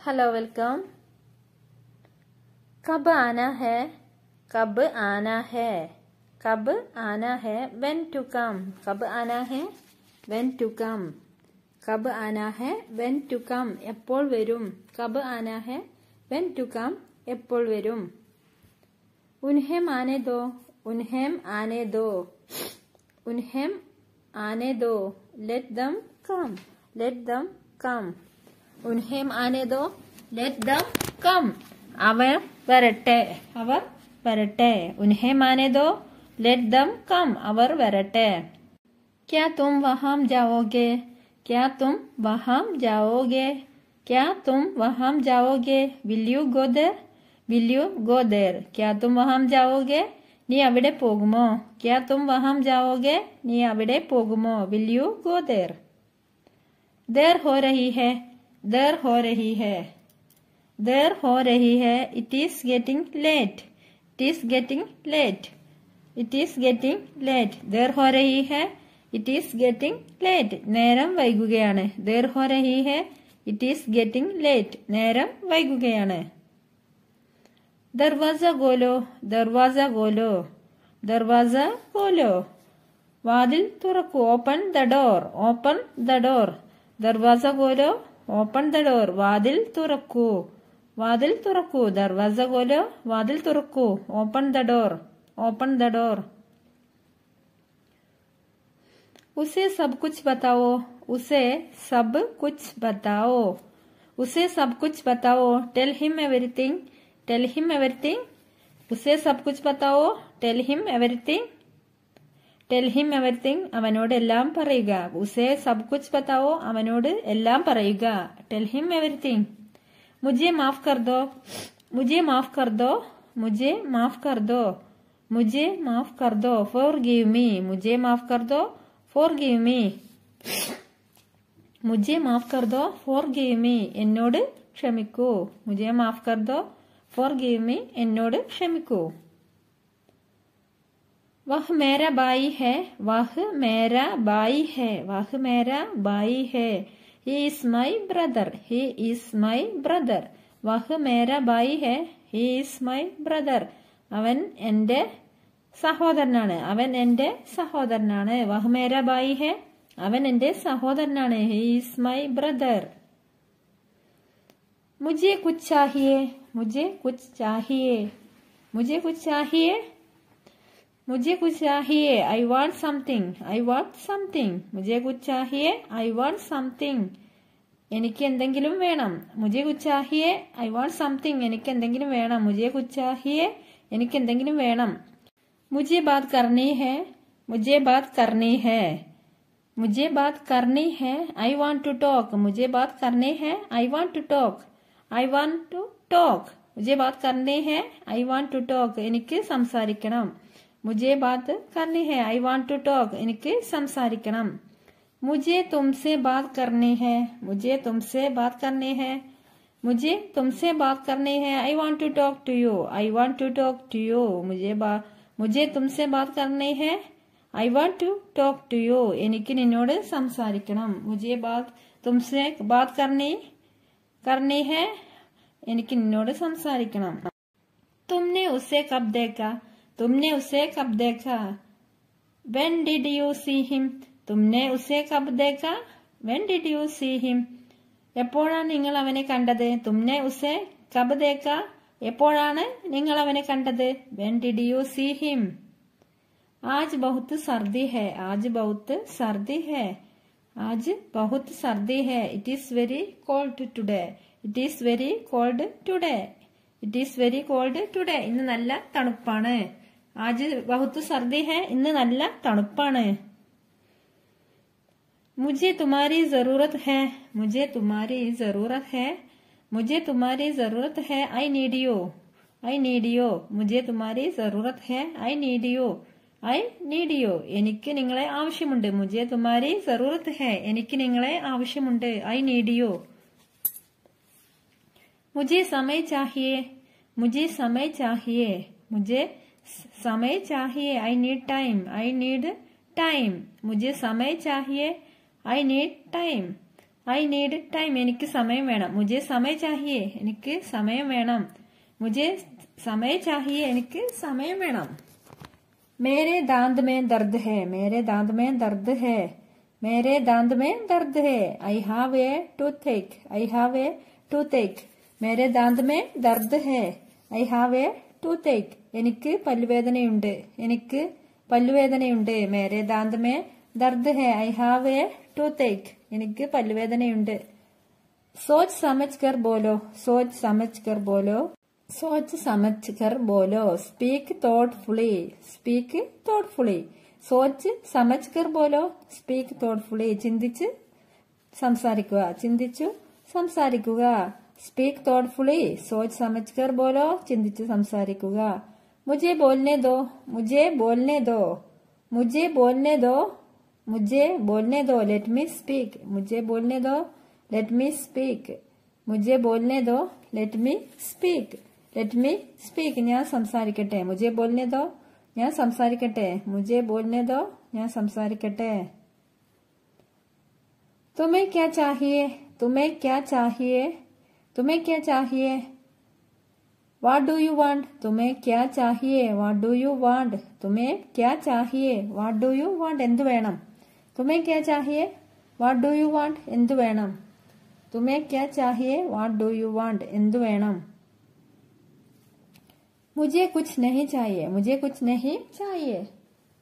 Hello welcome. कब आना है? कब आना है? कब आना है? when to come? कब आना है? when to come? कब आना है? when to come? എപ്പോൾ വരും? कब आना है? when to come? എപ്പോൾ വരും? उन्हें आने दो। उन्हें आने दो। उन्हें आने दो। let them come. let them come. उन्हें आने दो। let them come. അവർ വരട്ടെ. അവർ വരട്ടെ. उन्हें आने दो। let them come. അവർ വരട്ടെ. क्या तुम वहां जाओगे? क्या तुम वहां जाओगे? क्या तुम वहां जाओगे? will you go there? will you go there? क्या तुम वहां जाओगे? നീ അവിടെ പോകുമോ? क्या तुम वहां जाओगे? നീ അവിടെ പോകുമോ? will you go there? देर हो रही है। देर हो रही है। देर हो रही है। it is getting late. it is getting late. it is getting late. देर हो रही है। it is getting late. നേരം വൈകുകയാണ്. देर हो रही है। it is getting late. നേരം വൈകുകയാണ്. दरवाजा खोलो। दरवाजा खोलो। दरवाजा खोलो. വാതിൽ തുറക്കൂ. Open the door. Open the door. Darwaza കോലോ. Open the door. വാതിൽ തുറക്കൂ. വാതിൽ തുറക്കൂ. ദർവാസ കോലോ. വാതിൽ തുറക്കൂ. Open the door. Open the door. उसे सब कुछ बताओ। उसे सब कुछ बताओ। उसे सब कुछ बताओ. Tell him everything. Tell him everything. उसे सब कुछ बताओ. Tell him everything. Tell him everything. അവനോട് എല്ലാം പറയുക. ഉസേ സബ് കുച്ച് ബതാവോ. അവനോട് എല്ലാം പറയുക. Tell him everything. മുझे माफ कर दो. मुझे माफ कर दो. मुझे माफ कर दो. मुझे माफ कर दो. forgive me. मुझे माफ कर दो. forgive me. मुझे माफ कर दो. forgive me. എന്നോട് ക്ഷമിക്കൂ. मुझे माफ कर दो. forgive me. എന്നോട് ക്ഷമിക്കൂ. वह मेरा भाई है. वह मेरा भाई है. वह मेरा भाई है. he is my brother. he is my brother. वह मेरा भाई है. he is my brother. അവൻ എന്റെ സഹോദരനാണ്. അവൻ എന്റെ സഹോദരനാണ്. വഹ മേരാ ഭായി ഹെ. അവൻ എന്റെ സഹോദരനാണ്. he is my brother. मुझे कुछ चाहिए. मुझे कुछ चाहिए. मुझे कुछ चाहिए. मुझे कुछ चाहिए. I want something. I want something. मुझे कुछ चाहिए. I want something. എനിക്ക് എന്തെങ്കിലും വേണം. मुझे कुछ चाहिए. I want something. എനിക്ക് എന്തെങ്കിലും വേണം. मुझे कुछ चाहिए. എനിക്ക് എന്തെങ്കിലും വേണം. मुझे बात करनी है. मुझे बात करनी है. मुझे बात करनी है. I want to talk. मुझे बात करनी है. I want to talk. I want to talk. मुझे बात करनी है. I want to talk. എനിക്ക് സംസാരിക്കണം. मुझे बात करनी है. I want to talk. എനിക്ക് സംസാരിക്കണം. मुझे तुमसे बात करनी है. मुझे तुमसे बात करनी है. मुझे तुमसे बात करनी है. I want to talk to you. I want to talk to you. मुझे तुमसे बात करनी है. I want to talk to you. എനിക്ക് നിന്നോട് സംസാരിക്കണം. मुझे बात तुमसे बात करनी है. എനിക്ക് നിന്നോട് സംസാരിക്കണം. तुमने उसे कब देखा. तुमने उसे कब देखा. When did you see him. तुमने उसे कब देखा. When did you see him. എപ്പോഴാണ് നിങ്ങൾ അവനെ കണ്ടത്. तुमने उसे कब देखा. എപ്പോഴാണ് നിങ്ങൾ അവനെ കണ്ടത്. When did you see him. आज बहुत सर्दी है. आज बहुत सर्दी है. आज बहुत सर्दी है. It is very cold today. It is very cold today. It is very cold today. ഇന്ന് നല്ല തണുപ്പാണ്. आज बहुत सर्दी है. ഇന്ന് നല്ല തണുപ്പാണ്. मुझे तुम्हारी जरूरत है. मुझे तुम्हारी जरूरत है. मुझे तुम्हारी जरूरत है. I need you. I need you. मुझे तुम्हारी जरूरत है. I need you. I need you. എനിക്ക് നിങ്ങളെ ആവശ്യമുണ്ട്. मुझे तुम्हारी जरूरत है. എനിക്ക് നിങ്ങളെ ആവശ്യമുണ്ട്. I need you. मुझे समय चाहिए. मुझे समय चाहिए. मुझे समय चाहिए. I need time. I need time. मुझे समय चाहिए. I need time. I need time, എനിക്ക് സമയം വേണം. മുझे समय चाहिए, എനിക്ക് സമയം വേണം. മുझे समय चाहिए, എനിക്ക് സമയം വേണം. मेरे दांत में दर्द है, मेरे दांत में दर्द है. मेरे दांत में दर्द है. I have a toothache, I have a toothache. मेरे दांत में दर्द है. I have a toothache. എനിക്ക് പല്ലുവേദനയുണ്ട്, എനിക്ക് പല്ലുവേദനയുണ്ട്. मेरे दांत में दर्द है. I have a toothache. എനിക്ക് പല്ലുവേദനയുണ്ട്. सोच समझ कर बोलो, सोच समझ कर बोलो. सोच समझ कर बोलो. Speak thoughtfully, speak thoughtfully. സോച്ച് സമജ് കർ ബോലോ, സ്പീക്ക് തോട്ട്ഫുള്ളി. ചിന്തിച്ച് സംസാരിക്കുക, ചിന്തിച്ചു സംസാരിക്കുക. സ്പീക്ക് തോട്ട്ഫുള്ളി, സോച്ച് സമജ് കർ ബോലോ, ചിന്തിച്ച് സംസാരിക്കുക. മുझे बोलने दो, मुझे बोलने दो. मुझे बोलने दो, मुझे बोलने दो. लेट मी स्पीक, मुझे बोलने दो, लेट मी स्पीक. मुझे बोलने दो, let me speak. Let me speak, ഞാൻ സംസാരിക്കട്ടെ. मुझे बोलने दो, ഞാൻ സംസാരിക്കട്ടെ. मुझे बोलने दो, ഞാൻ സംസാരിക്കട്ടെ. तुम्हें क्या चाहिए, तुम्हें क्या चाहिए, तुम्हें क्या चाहिए. What do you want, तुम्हें क्या चाहिए. What do you want, तुम्हें क्या चाहिए. What do you want, എന്തു വേണം. तुम्हें क्या चाहिए, What do you want, എന്തു വേണം. तुम्हें क्या चाहिए, What do you want, എന്തു വേണം. मुझे कुछ नहीं चाहिए, मुझे कुछ नहीं चाहिए.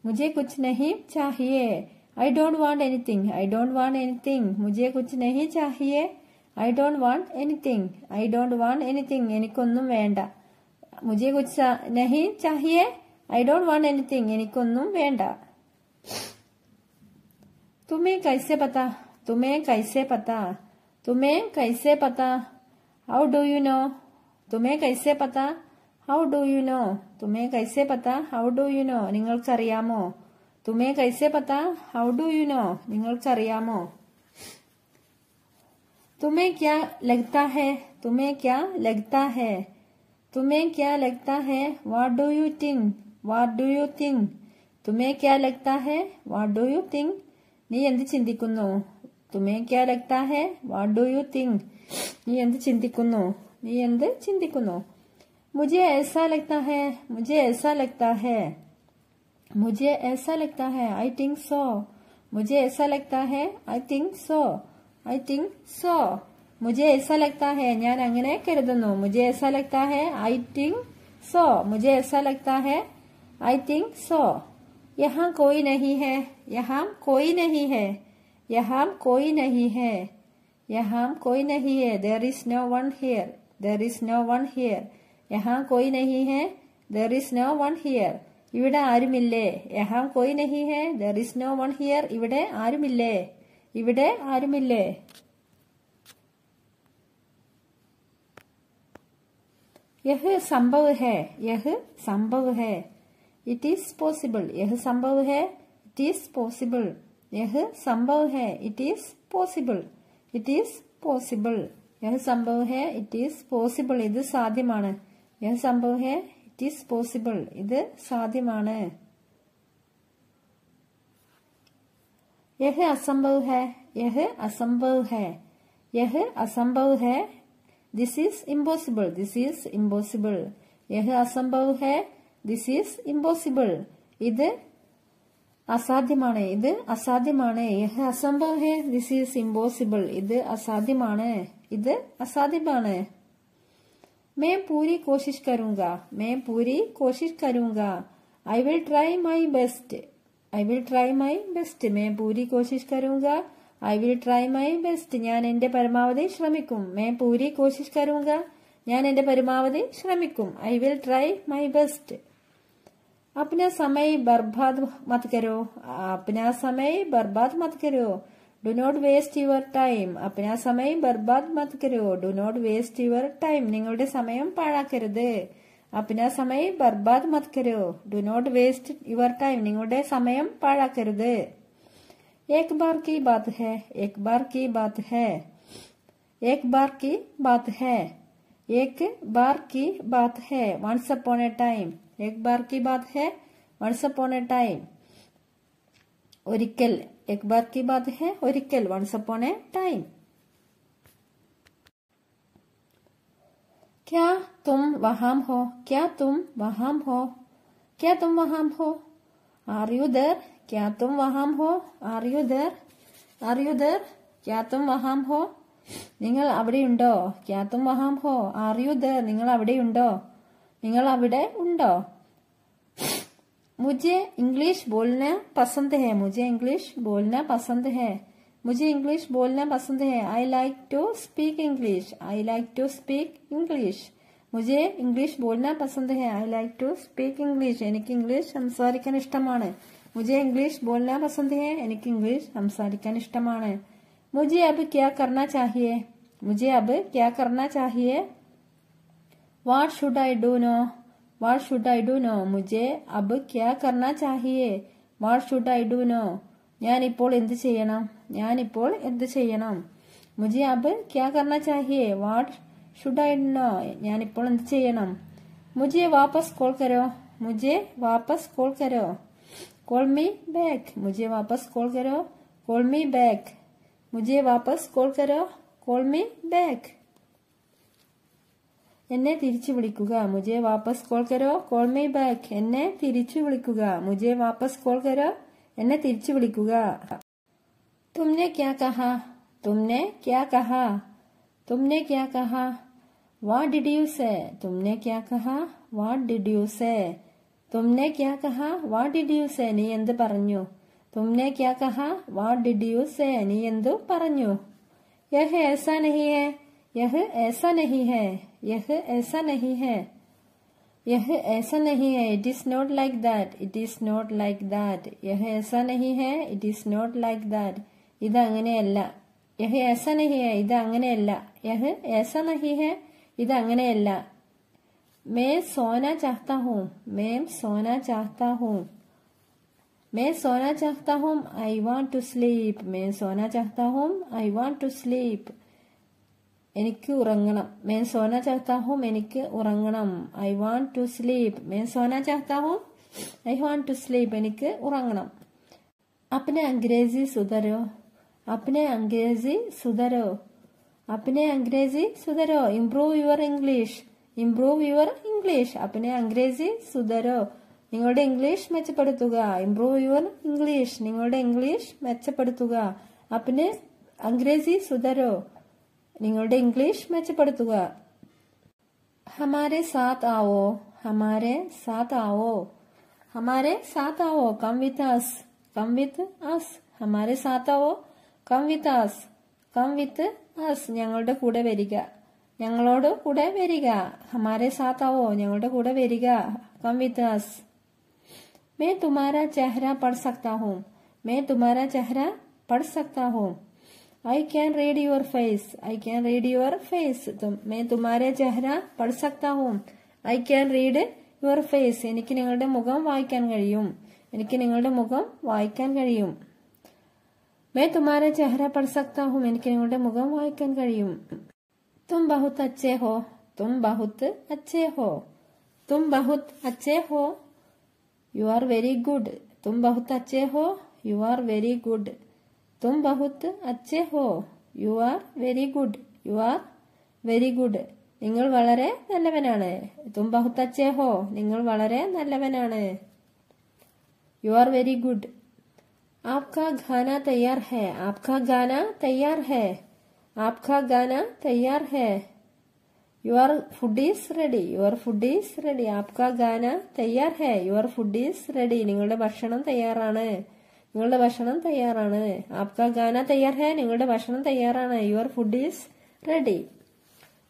मुझे कुछ नहीं चाहिए. I don't want anything, I don't want anything. मुझे कुछ नहीं चाहिए. I don't want anything, I don't want anything. എനിക്കൊന്നും വേണ്ട. मुझे कुछ नहीं चाहिए. I don't want anything. എനിക്കൊന്നും വേണ്ട. तुम्हें कैसे पता, तुम्हें कैसे पता. तुम्हें कैसे पता. How do you know. तुम्हें कैसे पता. How do you know. तुम्हें कैसे पता. How do you know. നിങ്ങൾക്കറിയാമോ. तुम्हें कैसे पता. How do you know. നിങ്ങൾക്കറിയാമോ. तुम्हें क्या लगता है, तुम्हें क्या लगता है. तुम्हें क्या लगता है. What do you think, What do you think. तुम्हें क्या लगता है. What do you think. നീ എന്ത് ചിന്തിക്കുന്നു. तुम्हें क्या लगता है. What do you think. നീ എന്ത് ചിന്തിക്കുന്നു. നീ എന്ത് ചിന്തിക്കുന്നു. मुझे ऐसा लगता है, मुझे ऐसा लगता है. मुझे ऐसा लगता है. I think so. मुझे ऐसा लगता है. I think so. I think so. मुझे ऐसा लगता है. ഞാൻ അങ്ങനെ കരുതുന്നു. मुझे ऐसा लगता है. I think so. मुझे ऐसा लगता है. I think so. यहाँ कोई नहीं है. यहाँ कोई नहीं है. यहाँ कोई नहीं है. यहाँ कोई नहीं है. There is no one here. There is no one here. यहाँ कोई नहीं है. There is no one here. ഇവിടെ ആരുമില്ലേ. यहाँ कोई नहीं है. There is no one here. ഇവിടെ ആരുമില്ലേ. ഇവിടെ ആരുമില്ലേ. यह संभव है, यह संभव है. It is possible. यह संभव है. It is possible. यह संभव है. It is possible. It is possible. यह संभव है. It is possible. ഇത് സാധ്യമാണ്. यह संभव है. It is possible. ഇത് സാധ്യമാണ്. यह असंभव है. यह असंभव है. यह असंभव है. This is impossible. This is impossible. यह असंभव है. This is impossible. ഇത് അസാധ്യമാണ്. ഇത് അസാധ്യമാണ്. यह असंभव है. This is impossible. ഇത് അസാധ്യമാണ്. ഇത് അസാധ്യമാണ്. मैं पूरी कोशिश करूंगा. मैं पूरी कोशिश करूंगा. I will try my best. I will try my best. मैं पूरी कोशिश करूंगा. I will try my best. ഞാൻ എന്റെ പരമാവധി ശ്രമിക്കും. मैं पूरी कोशिश करूंगा. ഞാൻ എന്റെ പരമാവധി ശ്രമിക്കും. I will try my best. अपना समय बर्बाद मत करो. अपना समय बर्बाद मत करो. Do not waste your time. अपना समय बर्बाद मत करो. Do not waste your time. നിങ്ങളുടെ സമയം പാഴാക്കരുത്. अपना समय बर्बाद मत करो. Do not waste your time. നിങ്ങളുടെ സമയം പാഴാക്കരുത്. एक बार की बात है. एक बार की बात है. एक बार की बात है. एक बार की बात है. Once upon a time. एक बार की बात है. Once upon a time. ഒരിക്കൽ. एक बार की बात है. ഒരിക്കൽ. Once upon a time. क्या तुम वहां हो? क्या तुम वहां हो? क्या तुम वहां हो? Are you there? क्या तुम वहां हो? Are you there? Are you there? क्या तुम वहां हो? നിങ്ങൾ അവിടെയുണ്ടോ? क्या तुम वहां हो? Are you there? നിങ്ങൾ അവിടെയുണ്ടോ? നിങ്ങൾ അവിടെ ഉണ്ടോ? मुझे इंग्लिश बोलना पसंद है. मुझे इंग्लिश बोलना पसंद है. मुझे इंग्लिश बोलना पसंद है. I like to speak English. I like to speak English. मुझे इंग्लिश बोलना पसंद है. I like to speak English. എനിക്ക് ഇംഗ്ലീഷ് സംസാരിക്കാൻ ഇഷ്ടമാണ്. मुझे इंग्लिश बोलना पसंद है. എനിക്ക് ഇംഗ്ലീഷ് സംസാരിക്കാൻ ഇഷ്ടമാണ്. मुझे अब क्या करना चाहिए? मुझे अब क्या करना चाहिए? What should I do now? What should I do now? मुझे अब क्या करना चाहिए? What should I do now? ഞാനിപ്പോൾ എന്ത് ചെയ്യണം? ഞാനിപ്പോൾ എന്ത് ചെയ്യണം? मुझे अब क्या करना चाहिए? What should I do now? ഞാനിപ്പോൾ എന്ത് ചെയ്യണം? मुझे वापस कॉल करो. मुझे वापस कॉल करो. Call me back. मुझे वापस कॉल करो. Call me back. मुझे वापस कॉल करो. Call me back. എന്നെ തിരിച്ചു വിളിക്കുക. മുझे वापस कॉल करो. Call me back. എന്നെ തിരിച്ചു വിളിക്കുക. मुझे वापस कॉल करो. എന്നെ തിരിച്ചു വിളിക്കുക. तुमने क्या कहा? तुमने क्या कहा? तुमने क्या कहा? What did you say? तुमने क्या कहा? What did you say? तुमने क्या कहा? What did you say? നീ എന്ത് പറഞ്ഞു? तुमने क्या कहा? What did you say? നീ എന്തു പറഞ്ഞു? यह ऐसा नहीं है. यह ऐसा नहीं है. यह ऐसा नहीं है. यह ऐसा नहीं है. It is not like that. It is not like that. यह ऐसा नहीं है. It is not like that. ഇത് അങ്ങനെയല്ല. यह ऐसा नहीं है. ഇത് അങ്ങനെയല്ല. यह ऐसा नहीं है. ഇത് അങ്ങനെയല്ല. मैं सोना चाहता हूँ. मैं सोना चाहता हूँ. मैं सोना चाहता हूँ. I want to sleep. मैं सोना चाहता हूँ. I want to sleep. എനിക്ക് ഉറങ്ങണം. मैं सोना चाहता हूँ. എനിക്ക് ഉറങ്ങണം. I want to sleep. मैं सोना चाहता हूँ. I want to sleep. എനിക്ക് ഉറങ്ങണം. अपने अंग्रेजी सुधरो. अपने अंग्रेजी सुधरो. अपने अंग्रेजी सुधरो. Improve your English. Improve your English. अपने अंग्रेजी सुधरो. നിങ്ങളുടെ ഇംഗ്ലീഷ് മെച്ചപ്പെടുത്തുക. Improve your English. നിങ്ങളുടെ ഇംഗ്ലീഷ് മെച്ചപ്പെടുത്തുക. अपने अंग्रेजी सुधरो. നിങ്ങളുടെ ഇംഗ്ലീഷ് മെച്ചപ്പെടുത്തുക. हमारे साथ आओ. हमारे साथ आओ. हमारे साथ आओ. Come with us. Come with us. हमारे साथ आओ. Come with us. Come with us. ഞങ്ങളുടെ കൂടെ വരിക. ഞങ്ങളോട് കൂടെ വരിക. हमारे साथ आओ. ഞങ്ങളുടെ കൂടെ വരിക. Come with us. मैं तुम्हारा चेहरा पढ़ सकता हूँ. मैं तुम्हारा चेहरा पढ़ सकता हूँ. I can read your face. I can read your face. मैं तुम्हारा चेहरा पढ़ सकता हूँ. I can read your face. എനിക്ക് നിങ്ങളുടെ മുഖം വായിക്കാൻ കഴിയും. എനിക്ക് നിങ്ങളുടെ മുഖം വായിക്കാൻ കഴിയും. मैं तुम्हारा चेहरा पढ़ सकता हूँ. എനിക്ക് നിങ്ങളുടെ മുഖം വായിക്കാൻ കഴിയും. तुम बहुत अच्छे हो. तुम बहुत अच्छे हो. तुम बहुत अच्छे हो. You are very good. तुम बहुत अच्छे हो. You are very good. तुम बहुत अच्छे हो. You are very good. You are very good. നിങ്ങൾ വളരെ നല്ലവനാണ്. तुम बहुत अच्छे हो. നിങ്ങൾ വളരെ നല്ലവനാണ്. You are very good. आपका गाना तैयार है. आपका गाना तैयार है. आपका गाना तैयार है. Your food is ready. Your food is ready. आपका गाना तैयार है. Your food is ready. നിങ്ങളുടെ ഭക്ഷണം തയ്യാറാണ്. നിങ്ങളുടെ ഭക്ഷണം തയ്യാറാണ്. आपका गाना तैयार है. നിങ്ങളുടെ ഭക്ഷണം തയ്യാറാണ്. Your food is ready.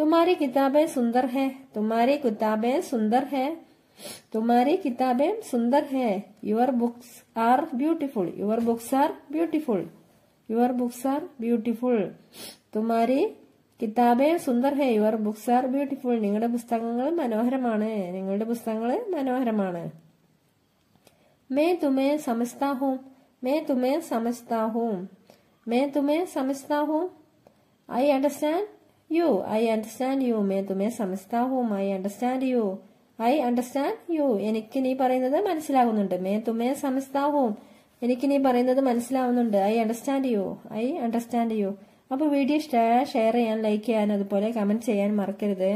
तुम्हारी किताबें सुंदर है. तुम्हारी किताबें सुंदर है. तुम्हारी किताबें सुंदर है. Your books are beautiful. Your books are beautiful. Your books are beautiful. तुम्हारी കിതാബേ സുന്ദർ ഹേ. Your books are beautiful. നിങ്ങളുടെ പുസ്തകങ്ങൾ മനോഹരമാണ്. നിങ്ങളുടെ പുസ്തകങ്ങൾ മനോഹരമാണ്. मैं तुम्हें समझता हूँ. मैं तुम्हें समझता हूँ. मैं तुम्हें समझता हूँ. I understand you. I understand you. मैं तुम्हें समझता हूँ. I understand you. I understand you. എനിക്ക് നീ പറയുന്നത് മനസ്സിലാകുന്നുണ്ട്. मैं तुम्हें समझता हूँ. എനിക്ക് നീ പറയുന്നത് മനസ്സിലാവുന്നുണ്ട്. I understand you. I understand you. അപ്പോൾ വീഡിയോ ഷെയർ ചെയ്യാൻ, ലൈക്ക് ചെയ്യാൻ, അതുപോലെ കമന്റ് ചെയ്യാൻ മറക്കരുത്.